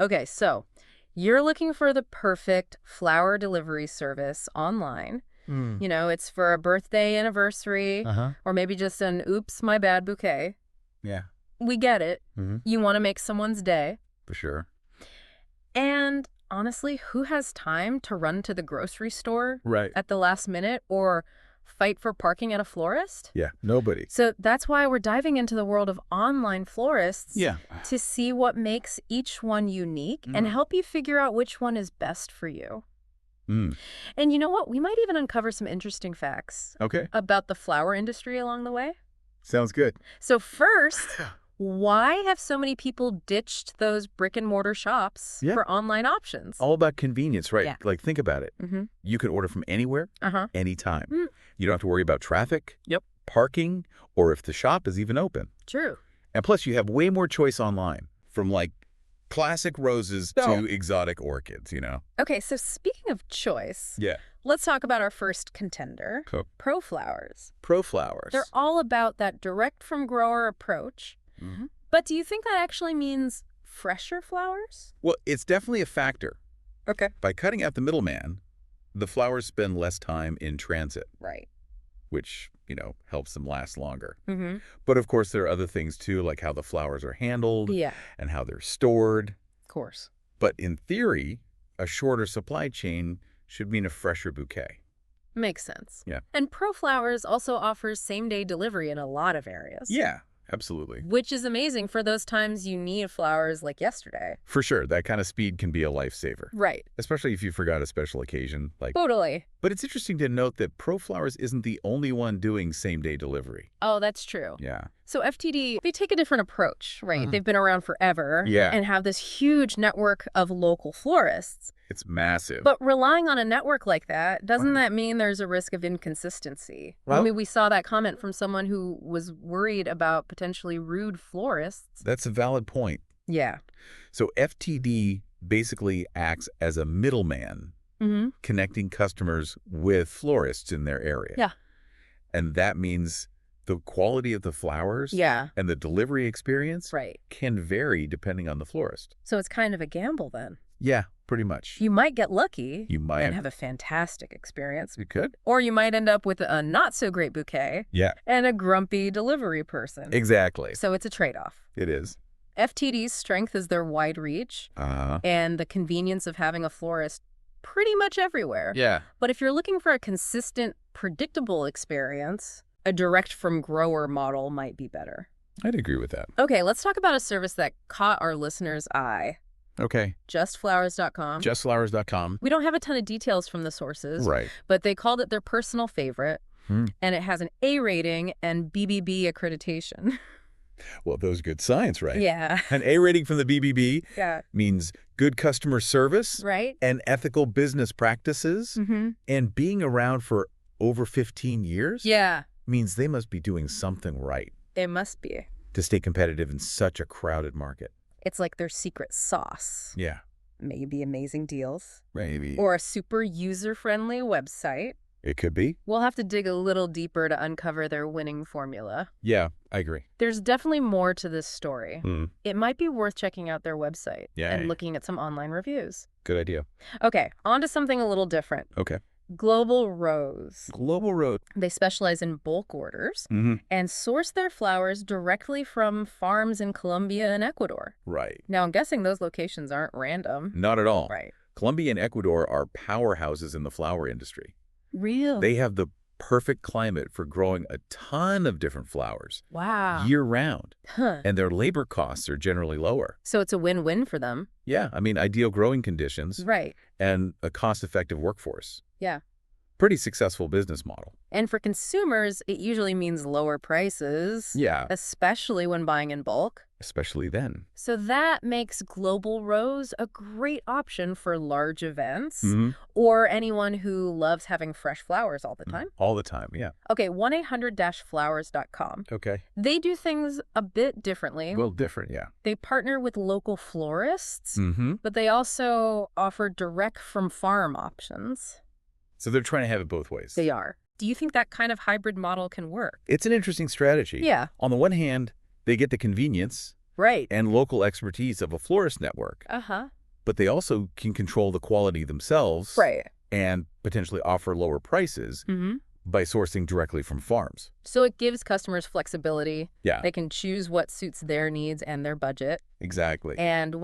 Okay, so you're looking for the perfect flower delivery service online. Hmm. It's for a birthday anniversary Uh-huh. or maybe just an oops, my bad bouquet. Yeah. We get it. Mm-hmm. You want to make someone's day. For sure. And honestly, who has time to run to the grocery store Right. at the last minute or fight for parking at a florist? Yeah. Nobody. So that's why we're diving into the world of online florists Yeah. to see what makes each one unique and help you figure out which one is best for you. Mm. And you know what? We might even uncover some interesting facts Okay. about the flower industry along the way. Sounds good. So first, why have so many people ditched those brick and mortar shops Yeah. for online options? All about convenience, right? Yeah. Like, think about it. Mm-hmm. You can order from anywhere, Uh-huh. anytime. Mm. You don't have to worry about traffic, Yep. parking, or if the shop is even open. True. And plus, you have way more choice online, from like classic roses to exotic orchids, Okay, so speaking of choice, Yeah. let's talk about our first contender, Cool. Pro Flowers. Pro flowers. They're all about that direct from grower approach. Mm-hmm. But do you think that actually means fresher flowers? Well, it's definitely a factor. Okay. By cutting out the middleman, the flowers spend less time in transit, Right. which, helps them last longer. Mm-hmm. But of course, there are other things too, like how the flowers are handled Yeah, and how they're stored. of course. But in theory, a shorter supply chain should mean a fresher bouquet. Makes sense. Yeah. And Pro Flowers also offers same-day delivery in a lot of areas. Yeah, absolutely. Which is amazing for those times you need flowers like yesterday. For sure, that kind of speed can be a lifesaver, Right. especially if you forgot a special occasion. Totally. But it's interesting to note that Pro Flowers isn't the only one doing same-day delivery. Oh, that's true. Yeah. So FTD, they take a different approach, right? They've been around forever Yeah. and have this huge network of local florists. It's massive. But relying on a network like that, doesn't that mean there's a risk of inconsistency? Well- I mean, we saw that comment from someone who was worried about potentially rude florists. That's a valid point. Yeah. So FTD basically acts as a middleman, Mm-hmm. connecting customers with florists in their area. Yeah. And that means the quality of the flowers Yeah. and the delivery experience Right. can vary depending on the florist. So it's kind of a gamble then. Yeah, pretty much. You might get lucky You might. and have a fantastic experience. You could. Or you might end up with a not-so-great bouquet Yeah, and a grumpy delivery person. exactly. So it's a trade-off. It is. FTD's strength is their wide reach and the convenience of having a florist pretty much everywhere. Yeah. But if you're looking for a consistent, predictable experience, a direct-from-grower model might be better. I'd agree with that. Okay, let's talk about a service that caught our listeners' eye. Okay. JustFlowers.com. JustFlowers.com. We don't have a ton of details from the sources, Right. but they called it their personal favorite, Hmm. and it has an A rating and BBB accreditation. Well, those are good signs, right? Yeah. An A rating from the BBB Yeah. means good customer service Right? and ethical business practices. Mm-hmm. And being around for over 15 years Yeah, means they must be doing something right they must be. to stay competitive in such a crowded market. It's like their secret sauce. Yeah. Maybe amazing deals Maybe. or a super user-friendly website. It could be. We'll have to dig a little deeper to uncover their winning formula. Yeah, I agree. There's definitely more to this story. Hmm. It might be worth checking out their website Yeah. and looking at some online reviews. Good idea. Okay, on to something a little different. Okay. Global Rose. Global Road. They specialize in bulk orders Mm-hmm. and source their flowers directly from farms in Colombia and Ecuador. Right. Now, I'm guessing those locations aren't random. Not at all. Right. Colombia and Ecuador are powerhouses in the flower industry. Real. They have the perfect climate for growing a ton of different flowers Wow. year-round, Huh. and their labor costs are generally lower. So it's a win-win for them. Yeah, I mean, ideal growing conditions Right. and a cost-effective workforce. Yeah. Pretty successful business model. And for consumers, it usually means lower prices. Yeah, Especially when buying in bulk. especially then. So that makes Global Rose a great option for large events Mm-hmm. or anyone who loves having fresh flowers all the time. All the time, yeah. Okay, 1-800-flowers.com. Okay. They do things a bit differently. Well, different, yeah. They partner with local florists, Mm-hmm. but they also offer direct from farm options. So they're trying to have it both ways. They are. Do you think that kind of hybrid model can work? It's an interesting strategy. Yeah. On the one hand, they get the convenience, Right. and local expertise of a florist network. Uh-huh. But they also can control the quality themselves Right. and potentially offer lower prices by sourcing directly from farms. So it gives customers flexibility. Yeah. They can choose what suits their needs and their budget. Exactly. And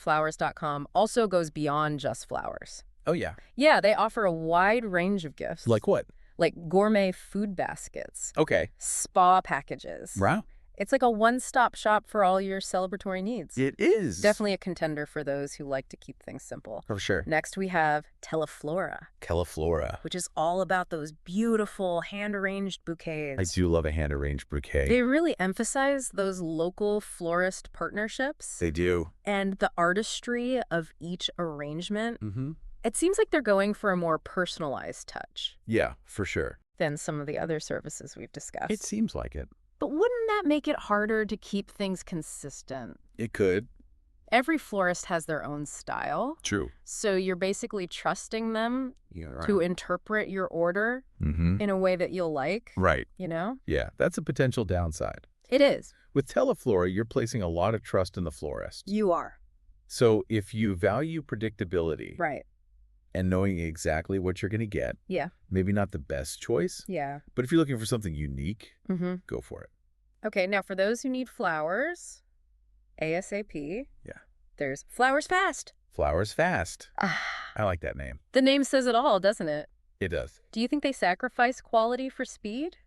1-800-Flowers.com also goes beyond just flowers. Oh, yeah. Yeah, they offer a wide range of gifts. Like what? Like gourmet food baskets. Okay. Spa packages. Wow. It's like a one-stop shop for all your celebratory needs. It is. Definitely a contender for those who like to keep things simple. For sure. Next, we have Teleflora, Califlora. which is all about those beautiful hand-arranged bouquets. I do love a hand-arranged bouquet. They really emphasize those local florist partnerships They do. and the artistry of each arrangement. Mm-hmm. It seems like they're going for a more personalized touch Yeah, for sure. than some of the other services we've discussed. It seems like it. But wouldn't that make it harder to keep things consistent? It could. Every florist has their own style, True. so you're basically trusting them Yeah, right. to interpret your order in a way that you'll like, Right. you know? Yeah, that's a potential downside. It is. With Teleflora, you're placing a lot of trust in the florist. You are. So if you value predictability Right. and knowing exactly what you're going to get, Yeah. maybe not the best choice, Yeah. but if you're looking for something unique, Mm-hmm. go for it. Okay, now for those who need flowers, ASAP, Yeah. there's Flowers Fast. Flowers Fast. Ah, I like that name. the name says it all, doesn't it? It does. Do you think they sacrifice quality for speed?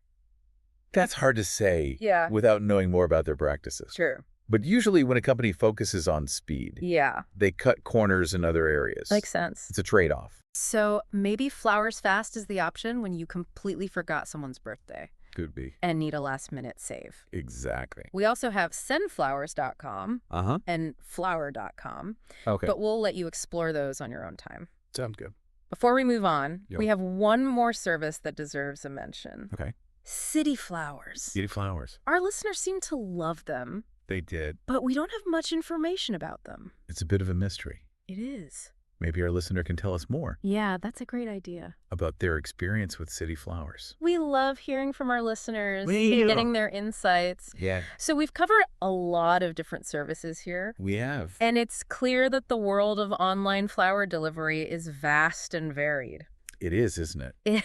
That's hard to say Yeah. without knowing more about their practices. Sure. But usually when a company focuses on speed, Yeah. they cut corners in other areas. Makes sense. It's a trade-off. So maybe Flowers Fast is the option when you completely forgot someone's birthday Could be. and need a last-minute save. Exactly. We also have sendflowers.com Uh-huh. and flower.com, Okay. but we'll let you explore those on your own time. Sounds good. Before we move on, Yep. we have one more service that deserves a mention. Okay. City Flowers. Beauty flowers. Our listeners seem to love them, They did. but we don't have much information about them. It's a bit of a mystery. It is. Maybe our listener can tell us more Yeah, that's a great idea. about their experience with city flowers. We love hearing from our listeners, We do. getting their insights. Yeah, So we've covered a lot of different services here. we have. And it's clear that the world of online flower delivery is vast and varied. It is, isn't it?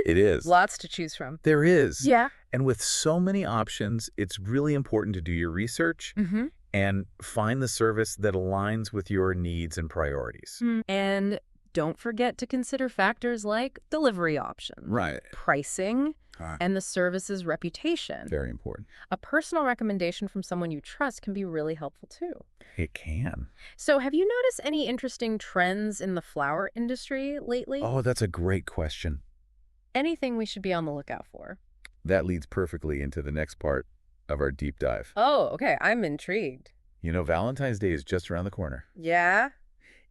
It is. Lots to choose from. There is. Yeah. And with so many options, it's really important to do your research Mm-hmm. and find the service that aligns with your needs and priorities. And don't forget to consider factors like delivery options, Right. pricing, and the service's reputation. Very important. A personal recommendation from someone you trust can be really helpful too. It can. So have you noticed any interesting trends in the flower industry lately? Oh, that's a great question. Anything we should be on the lookout for? That leads perfectly into the next part of our deep dive. Oh, okay. I'm intrigued. You know, Valentine's Day is just around the corner. Yeah,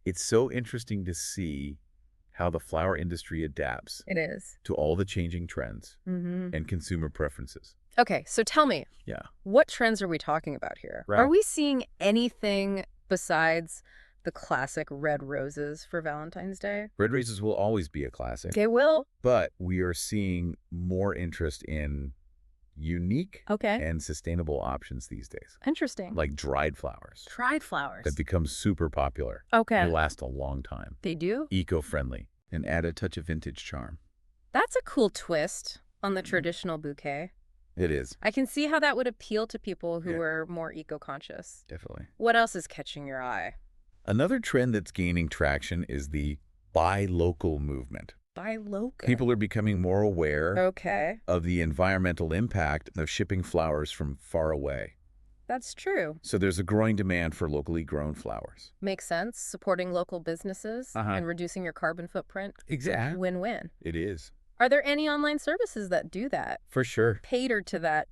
It's so interesting to see how the flower industry adapts it is. to all the changing trends Mm-hmm. and consumer preferences. Okay, so tell me, Yeah. what trends are we talking about here? Right. Are we seeing anything besides the classic red roses for Valentine's Day? Red roses will always be a classic, Okay, will. but we are seeing more interest in unique Okay. and sustainable options these days, Interesting. like dried flowers Dried flowers. that become super popular. Okay. They last a long time, They do? eco-friendly, and add a touch of vintage charm. That's a cool twist on the traditional bouquet. It is, I can see how that would appeal to people who Yeah. are more eco-conscious. definitely. What else is catching your eye? Another trend that's gaining traction is the buy local movement. Buy local. People are becoming more aware Okay. of the environmental impact of shipping flowers from far away. That's true. So there's a growing demand for locally grown flowers. Makes sense. Supporting local businesses Uh-huh. and reducing your carbon footprint. Exactly. Win-win. It is. Are there any online services that do that? For sure. Cater to that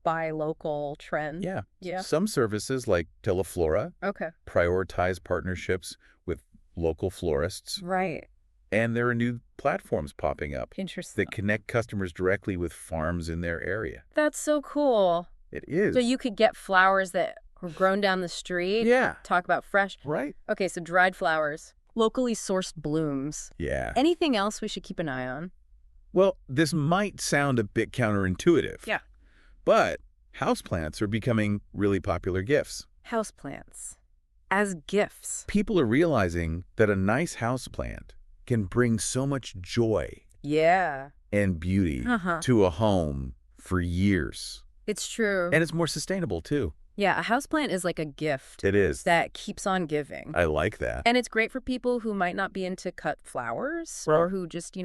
buy local trend? Yeah. Yeah. Some services like Teleflora Okay. prioritize partnerships with local florists, Right. and there are new platforms popping up Interesting. that connect customers directly with farms in their area. That's so cool. It is. So you could get flowers that were grown down the street. Yeah. Talk about fresh. Right? Okay, so dried flowers, locally sourced blooms. Yeah. Anything else we should keep an eye on? Well, this might sound a bit counterintuitive. Yeah. But Houseplants are becoming really popular gifts. Houseplants as gifts. People are realizing that a nice houseplant can bring so much joy Yeah. and beauty to a home for years. It's true. And it's more sustainable, too. Yeah, a houseplant is like a gift. It is. That keeps on giving. I like that. And it's great for people who might not be into cut flowers or who just,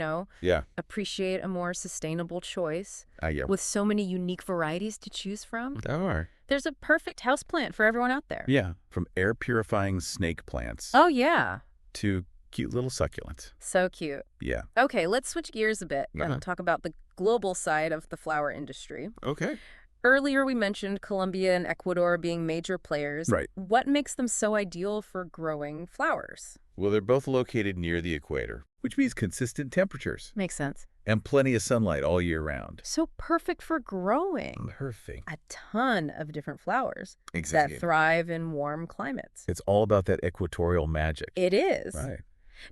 appreciate a more sustainable choice. Yeah. With so many unique varieties to choose from. There are. There's a perfect houseplant for everyone out there. Yeah, from air-purifying snake plants. Oh, yeah. To cute little succulents. So cute. Yeah. Okay, let's switch gears a bit and talk about the global side of the flower industry. Okay. Earlier, we mentioned Colombia and Ecuador being major players. Right. What makes them so ideal for growing flowers? Well, they're both located near the equator, which means consistent temperatures. Makes sense. And plenty of sunlight all year round. So perfect for growing. Perfect. A ton of different flowers Exactly. that thrive in warm climates. It's all about that equatorial magic. It is. Right.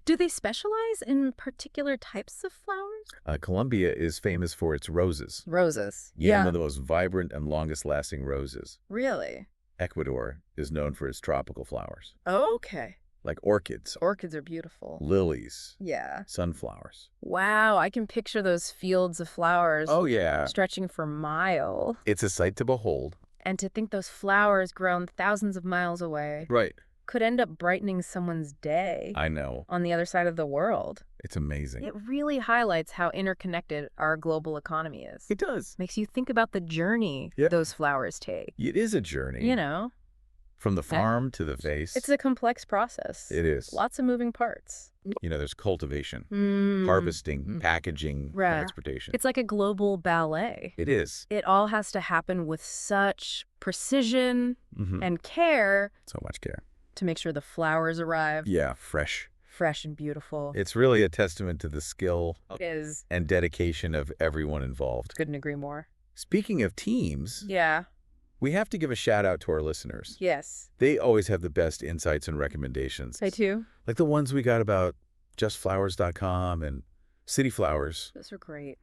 Do they specialize in particular types of flowers? Colombia is famous for its roses. Roses. Yeah. One of the most vibrant and longest-lasting roses. Really? Ecuador is known for its tropical flowers. Okay. Like orchids. Orchids are beautiful. Lilies. Yeah. Sunflowers. Wow, I can picture those fields of flowers. Oh, yeah. Stretching for miles. It's a sight to behold. And to think those flowers grown thousands of miles away. Right. Could end up brightening someone's day. I know. On the other side of the world. It's amazing. It really highlights how interconnected our global economy is. It does. Makes you think about the journey those flowers take. It is a journey. From the farm to the vase. It's a complex process. It is. Lots of moving parts. There's cultivation, harvesting, packaging, transportation. It's like a global ballet. It is. It all has to happen with such precision and care. So much care. To make sure the flowers arrive. Yeah, fresh. Fresh and beautiful. It's really a testament to the skill is and dedication of everyone involved. Couldn't agree more. Speaking of teams, we have to give a shout out to our listeners. Yes. They always have the best insights and recommendations. They too. Like the ones we got about justflowers.com and City Flowers. Those are great.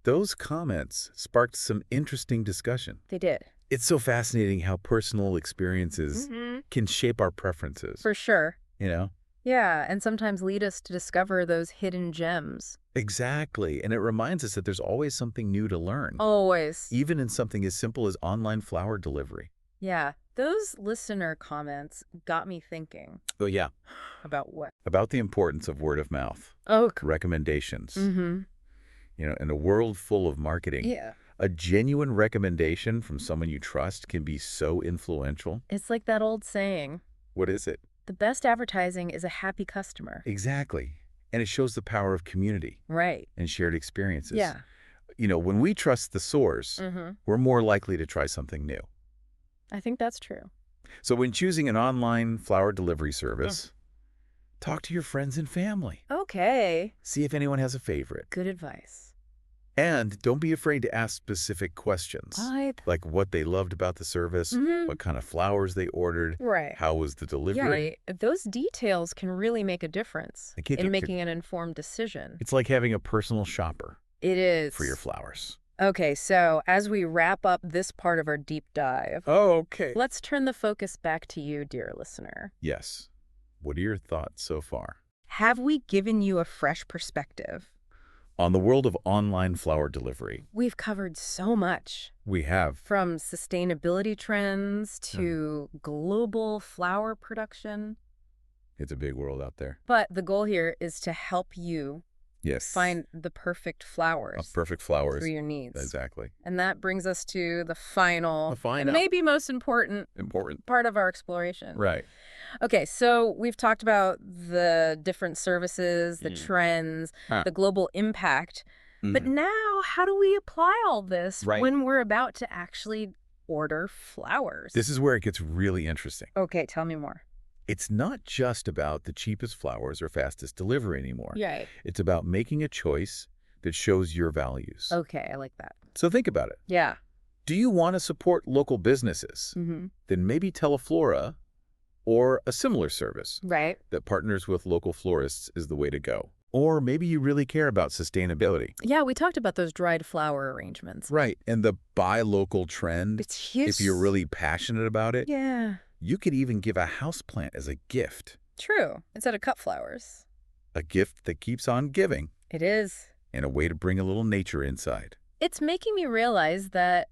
Those comments sparked some interesting discussion. They did. It's so fascinating how personal experiences can shape our preferences. For sure. Yeah, and sometimes lead us to discover those hidden gems. Exactly. And it reminds us that there's always something new to learn. Always. Even in something as simple as online flower delivery. Yeah. Those listener comments got me thinking. Oh, yeah. About what? About the importance of word of mouth. Oh. Recommendations. In a world full of marketing. Yeah. A genuine recommendation from someone you trust can be so influential. It's like that old saying. What is it? The best advertising is a happy customer. Exactly. And it shows the power of community. Right. And shared experiences. Yeah. When we trust the source, we're more likely to try something new. I think that's true. So when choosing an online flower delivery service, talk to your friends and family. Okay. See if anyone has a favorite. Good advice. And don't be afraid to ask specific questions. Right. Like what they loved about the service, what kind of flowers they ordered, how was the delivery. Yeah, those details can really make a difference in making an informed decision. It's like having a personal shopper. It is. For your flowers. Okay, so as we wrap up this part of our deep dive, let's turn the focus back to you, dear listener. Yes. What are your thoughts so far? Have we given you a fresh perspective? On the world of online flower delivery. We've covered so much. We have. From sustainability trends to global flower production. It's a big world out there. But the goal here is to help you find the perfect flowers. Perfect flowers. For your needs. Exactly. And that brings us to the final, and maybe most important part of our exploration. Right. Okay, so we've talked about the different services, the trends, the global impact. But now, how do we apply all this when we're about to actually order flowers? This is where it gets really interesting. Okay, tell me more. It's not just about the cheapest flowers or fastest delivery anymore. Right. It's about making a choice that shows your values. Okay, I like that. So think about it. Yeah. Do you want to support local businesses? Then maybe Teleflora or a similar service that partners with local florists is the way to go. Or maybe you really care about sustainability. Yeah, we talked about those dried flower arrangements. Right. And the buy local trend, It's huge. if you're really passionate about it, Yeah. you could even give a houseplant as a gift. True. Instead of cut flowers. A gift that keeps on giving. It is. And a way to bring a little nature inside. It's making me realize that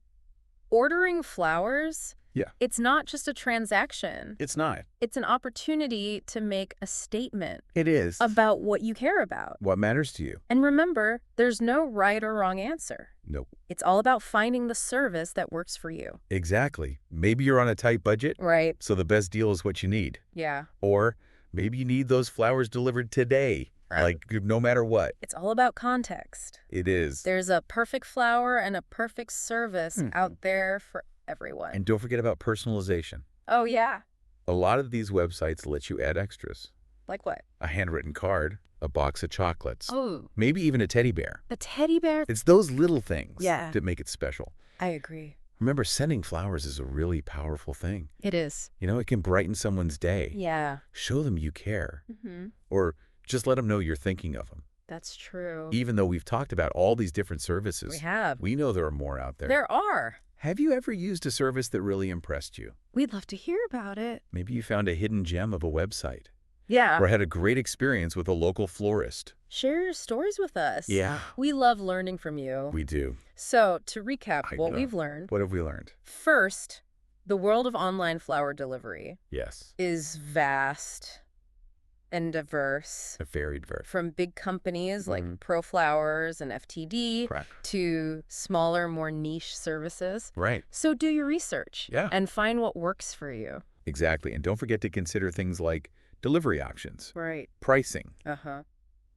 ordering flowers, it's not just a transaction. It's not. It's an opportunity to make a statement. It is. About what you care about. What matters to you. And remember, there's no right or wrong answer. Nope. It's all about finding the service that works for you. Exactly. Maybe you're on a tight budget. Right. So the best deal is what you need. Yeah. Or maybe you need those flowers delivered today. Like, no matter what. It's all about context. It is. There's a perfect flower and a perfect service out there for everyone. And don't forget about personalization. Oh, yeah. A lot of these websites let you add extras. Like what? A handwritten card, a box of chocolates. Oh. Maybe even a teddy bear. The teddy bear? It's those little things that make it special. I agree. Remember, sending flowers is a really powerful thing. It is. You know, it can brighten someone's day. Yeah. Show them you care. Or just let them know you're thinking of them. That's true. Even though we've talked about all these different services. We have. We know there are more out there. There are. Have you ever used a service that really impressed you? We'd love to hear about it. Maybe you found a hidden gem of a website. Yeah. Or had a great experience with a local florist. Share your stories with us. Yeah. We love learning from you. We do. So, to recap what we've learned. What have we learned? First, the world of online flower delivery is vast and diverse. Very diverse. From big companies like ProFlowers and FTD to smaller, more niche services. Right. So do your research and find what works for you. Exactly. And don't forget to consider things like delivery options. Right. Pricing. Uh-huh.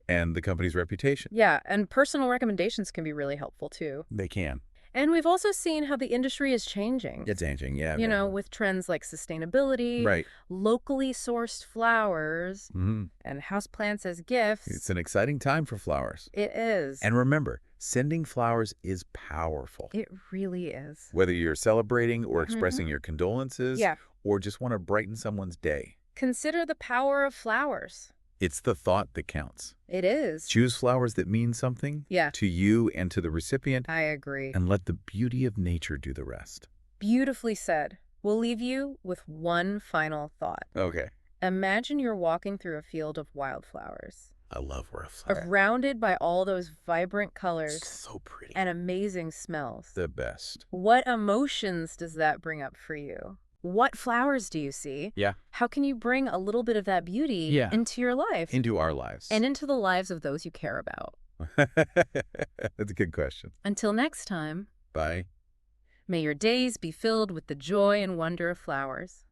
And the company's reputation. Yeah, and personal recommendations can be really helpful too. They can. And we've also seen how the industry is changing. It's changing, yeah. You know, with trends like sustainability, locally sourced flowers, and houseplants as gifts. It's an exciting time for flowers. It is. And remember, sending flowers is powerful. It really is. Whether you're celebrating or expressing your condolences, or just want to brighten someone's day. Consider the power of flowers. It's the thought that counts. It is. Choose flowers that mean something to you and to the recipient. I agree. And let the beauty of nature do the rest. Beautifully said. We'll leave you with one final thought. Okay. Imagine you're walking through a field of wildflowers. I love wildflowers. Surrounded by all those vibrant colors. So pretty. And amazing smells. The best. What emotions does that bring up for you? What flowers do you see? Yeah. How can you bring a little bit of that beauty into your life? Into our lives. And into the lives of those you care about. That's a good question. Until next time. Bye. May your days be filled with the joy and wonder of flowers.